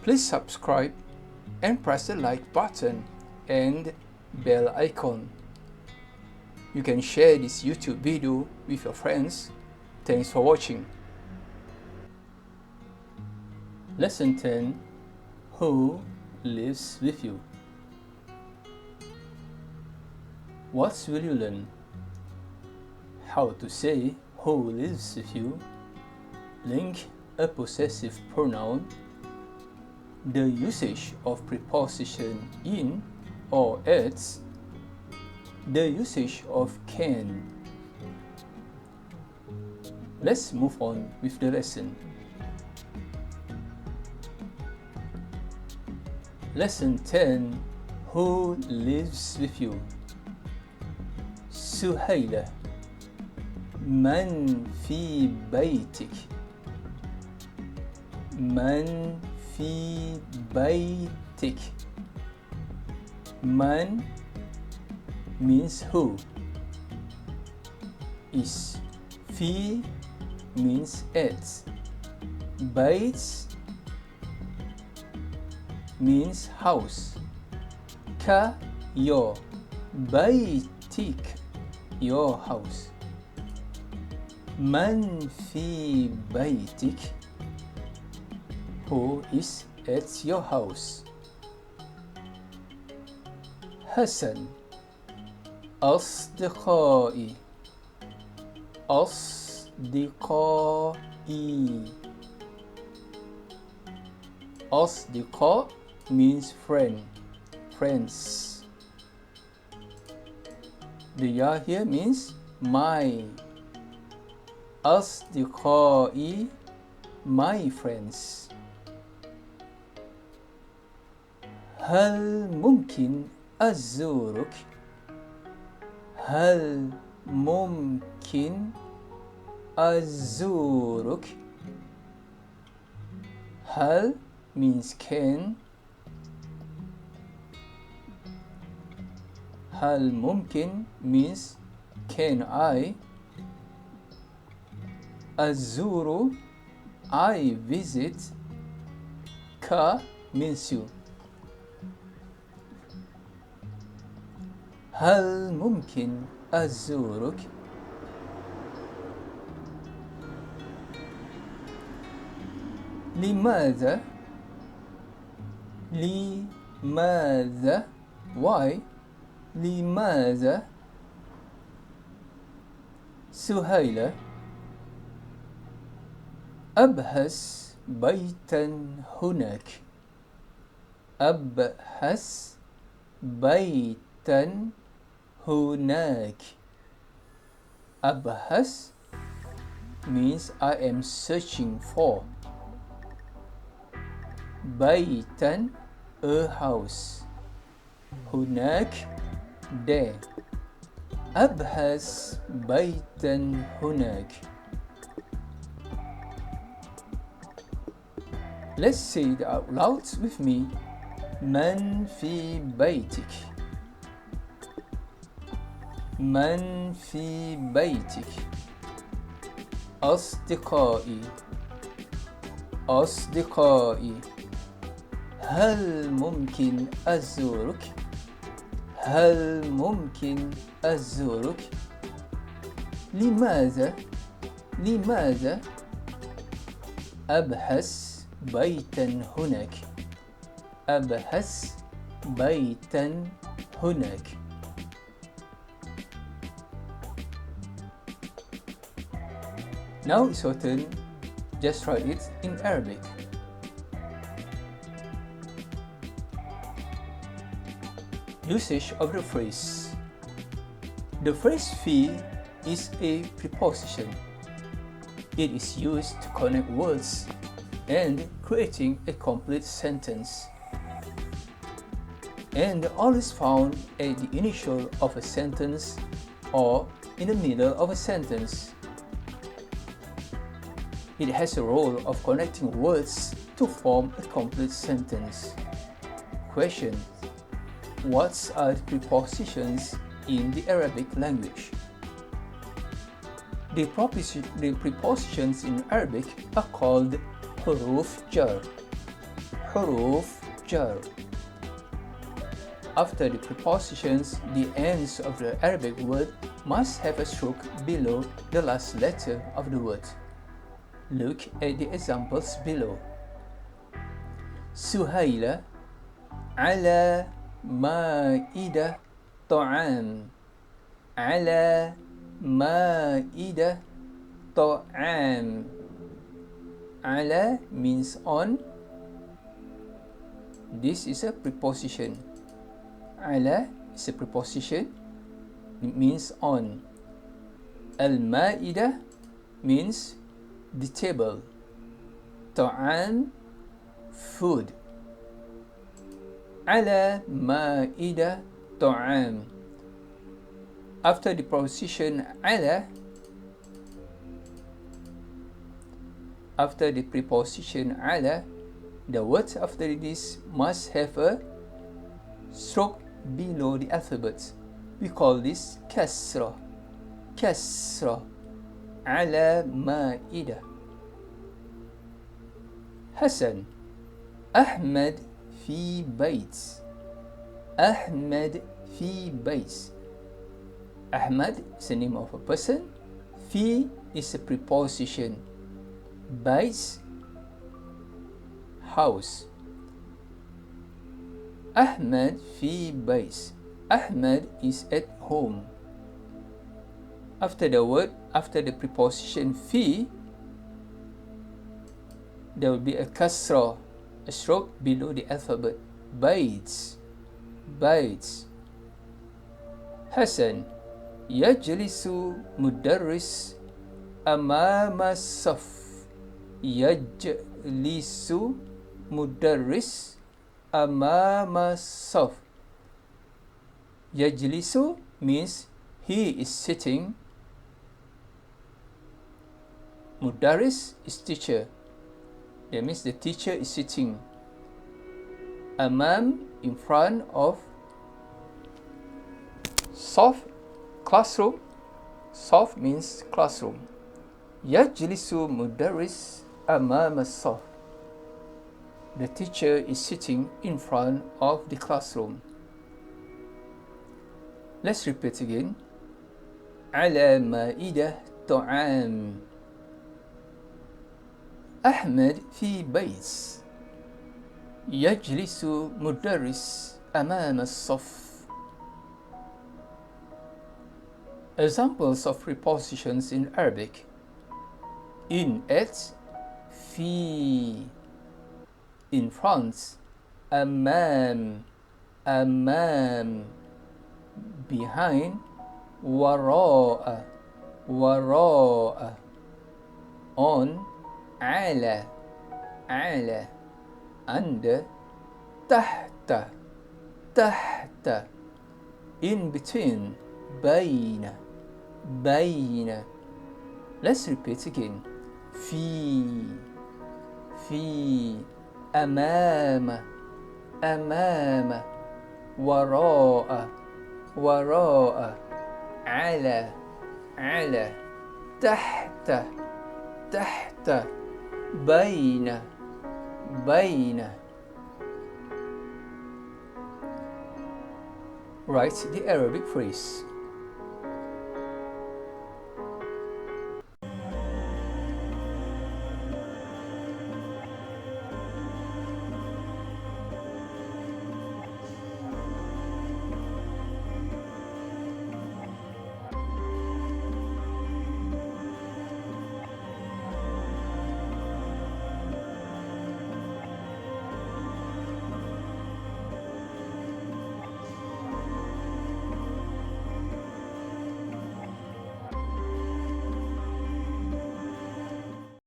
Please subscribe and press the like button and bell icon. You can share this YouTube video with your friends. Thanks for watching. Lesson 10. Who lives with you? What will you learn? How to say who lives with you, link a possessive pronoun, the usage of preposition in or at, the usage of can. Let's move on with the lesson. Lesson 10. Who lives with you? سهيلة. من في بيتك؟ من في بيتك. Man means who. Is. Fi means at. Bait means house. Ka your. Baitik your house. Man fi baitik. Who is at your house? حسن. أصدقائي. أصدقائي. أصدقاء means friend, friends. The ya here means my. أصدقائي, my friends. هل ممكن أزورك؟ هل ممكن أزورك؟ هل means can. هل ممكن means can I. أزور I visit. Ka means you. هل ممكن أزورك؟ لماذا؟ لماذا why؟ لماذا؟ سهيلة. أبحث بيتا هناك. أبحث بيتا هناك. أبحث means I am searching for. بيتا a house. هناك there. أبحث بيتا هناك. Let's say it out loud with me. من في بيتك؟ من في بيتك؟ أصدقائي. أصدقائي. هل ممكن أزورك؟ هل ممكن أزورك؟ لماذا؟ لماذا؟ أبحث بيتا هناك. أبحث بيتا هناك. Now it's your turn. Just write it in Arabic. Usage of the phrase. The phrase fi is a preposition. It is used to connect words and creating a complete sentence, and always found at the initial of a sentence or in the middle of a sentence. It has a role of connecting words to form a complete sentence. Question: what are the prepositions in the Arabic language? The prepositions in Arabic are called huruf jar. huruf jar. After the prepositions, the ends of the Arabic word must have a stroke below the last letter of the word. Look at the examples below. Suhaila ala ma'idah ta'am. Ala ma'idah ta'am. Ala means on. This is a preposition. Ala is a preposition. It means on. Al-ma'idah means the table. Ta'am, food. Ala ma'idah ta'am. After the preposition ala, the word after this must have a stroke below the alphabet. We call this kasra. Kasra. Ala ma'idah. Hassan. Ahmad fi bayt. Ahmad fi bayt. Ahmad is the name of a person. Fi is a preposition. Bayt, house. Ahmad fi bayt. Ahmad is at home. After the preposition fi, there will be a kasra, a stroke below the alphabet. Bayt. Bayt. Hassan. Yajlisu mudarris amama saf. Yajlisu mudarris amama saf. Yajlisu means he is sitting. Mudarris is teacher. That means the teacher is sitting. Amam, in front of. Saf, classroom. Saf means classroom. Yajlisu mudarris amama saf. The teacher is sitting in front of the classroom. Let's repeat again. Ala ma'idah ta'am. Ahmad fi bayt. Yajlisu mudarris amama saf. Examples of prepositions in Arabic. In, at, fi. In front, amam, amam. Behind, wara'a, wara'a. On, ala, ala. Under, tahta, tahta. In between, bayna, bayna. Let's repeat again. Fi, fi. Amama, amama. Wara'a, wara'a. Ala, ala. Tahta, tahta. Bayna, bayna. Write the Arabic phrase.